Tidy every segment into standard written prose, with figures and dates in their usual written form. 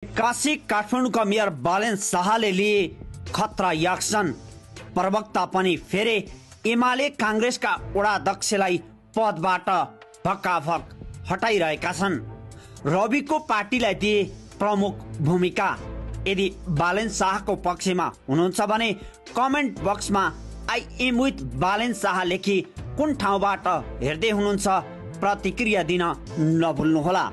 Kashi काठमाडौँका mayor Balen शाहले लिए खतरा एक्सन। प्रवक्ता पनि फेरे एमाले कांग्रेसका वडाध्यक्षलाई पदबाट भक्काभक हटाइरहेका छन्। रविको पार्टीलाई दिए प्रमुख भूमिका। यदि बालेन शाहको पक्षमा हुनुहुन्छ भने कमेन्ट बक्समा I am with Balen Shah लेखी कुन ठाउँबाट हेर्दै हुनुहुन्छ प्रतिक्रिया दिन नभुल्नुहोला।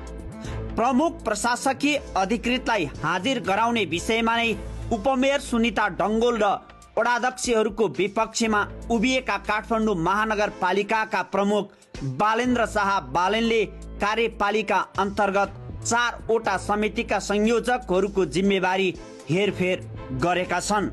प्रमुख प्रशासकीय अधिकृतलाई हाजिर गराउने विषयमा नै उपमेयर सुनिता डङ्गोल र वडाध्यक्षहरूको विपक्षमा उभिएका काठमाडौँ महानगरपालिकाका प्रमुख बालेन्द्र शाह बालेनले कार्यपालिका अन्तर्गत 4वटा समितिका संयोजकहरूको जिम्मेवारी हेरफेर गरेका छन्।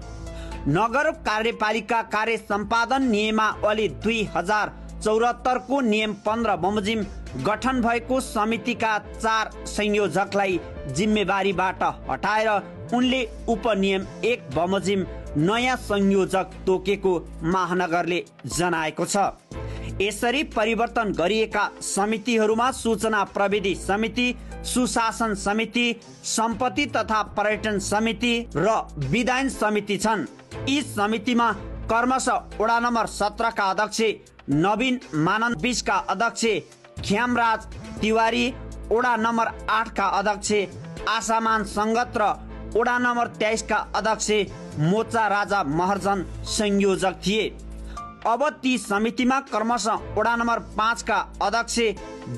नगर कार्यपालिका कार्य सम्पादन नियमावली 2074 को नियम 15 बमोजिम गठन भएको समितिका 4 संयोजकलाई जिम्मेवारीबाट हटाएर उनले उपनियम 1 बमोजिम नयाँ संयोजक तोकेको महानगरले जनाएको छ। यसरी परिवर्तन गरिएका समितिहरूमा सूचना प्रविधि समिति, सुशासन समिति, सम्पत्ति तथा पर्यटन समिति र विधायन समिति छन्। यी समितिमा क्रमशः वडा नम्बर 17 का अध्यक्ष नवीन मानन्द, 20 का अध्यक्ष ख्यामराज तिवारी, वडा नम्बर 8 का अध्यक्ष आसामान संगत र वडा नम्बर 23 का अध्यक्ष मोचा राजा महर्जन संयोजक थिए। अब ती समितिमा क्रमशः वडा नम्बर 5 का अध्यक्ष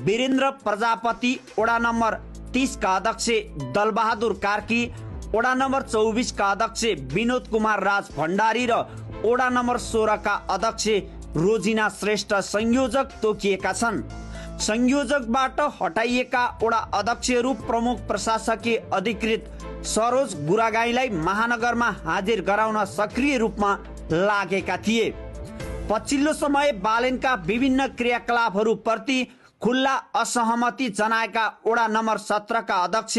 वीरेन्द्र प्रजापति, वडा नम्बर 30 का अध्यक्ष दलबहादुर कार्की, वडा नम्बर 24 का अध्यक्ष विनोद कुमार राज भण्डारी र वडा नम्बर 16 का अध्यक्ष रोजिना श्रेष्ठ संयोजक तोकिएका छन्। संयोजकबाट हटाइएका वडा अध्यक्षहरू प्रमुख प्रशासकीय अधिकृत सरोज गुरागाईलाई महानगरमा हाजिर गराउन सक्रिय रूपमा लागेका थिए। पछिल्लो समय बालेनका विभिन्न क्रियाकलापहरू प्रति खुल्ला असहमति जनाएका वडा नम्बर 17 का अध्यक्ष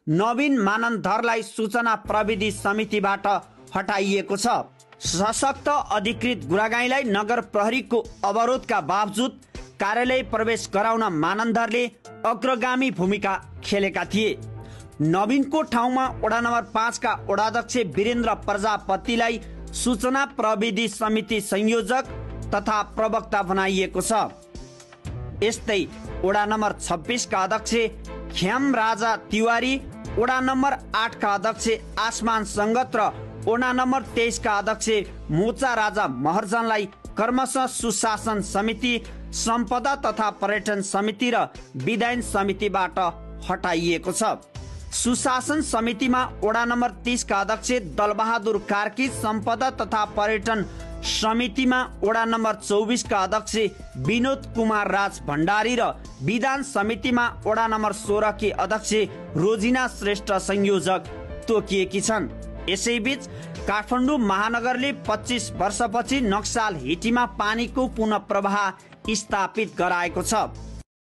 नवीन मानन्धरलाई सूचना प्रविधि समितिबाट हटाइएको छ। सशक्त अधिकृत गुरागाईलाई नगर प्रहरीको अवरोधका बावजुद कार्यालय प्रवेश गराउन मानन्धरले अग्रगामी भूमिका खेलेका थिए। नवीनको ठाउँमा वडा नम्बर 5 का वडाध्यक्ष वीरेन्द्र प्रजापतिलाई सूचना प्रविधि समिति संयोजक तथा प्रवक्ता बनाइएको छ। यस्तै वडा नम्बर 26 का अध्यक्ष ख्याम राजा तिवारी, वडा नम्बर 8 का अध्यक्ष आसमान संगत र वडा नम्बर 23 का अध्यक्ष मोचा राजा महर्जनलाई क्रमशः सुशासन समिति, सम्पदा तथा पर्यटन समिति र विधायन समितिबाट हटाइएको छ। सुशासन समितिमा वडा नम्बर 30 का अध्यक्ष दलबहादुर कार्की, सम्पदा तथा पर्यटन समितिमा वडा नम्बर 24 का अध्यक्ष विनोद कुमार राज भण्डारी र विधान समितिमा वडा नम्बर 16 की अध्यक्ष रोजिना श्रेष्ठ संयोजक तोकिएकी छन्। यसैबीच काठमाडौँ महानगरले 25 वर्षपछि नक्साल हिटीमा पानीको पुनः प्रवाह स्थापित गराएको छ।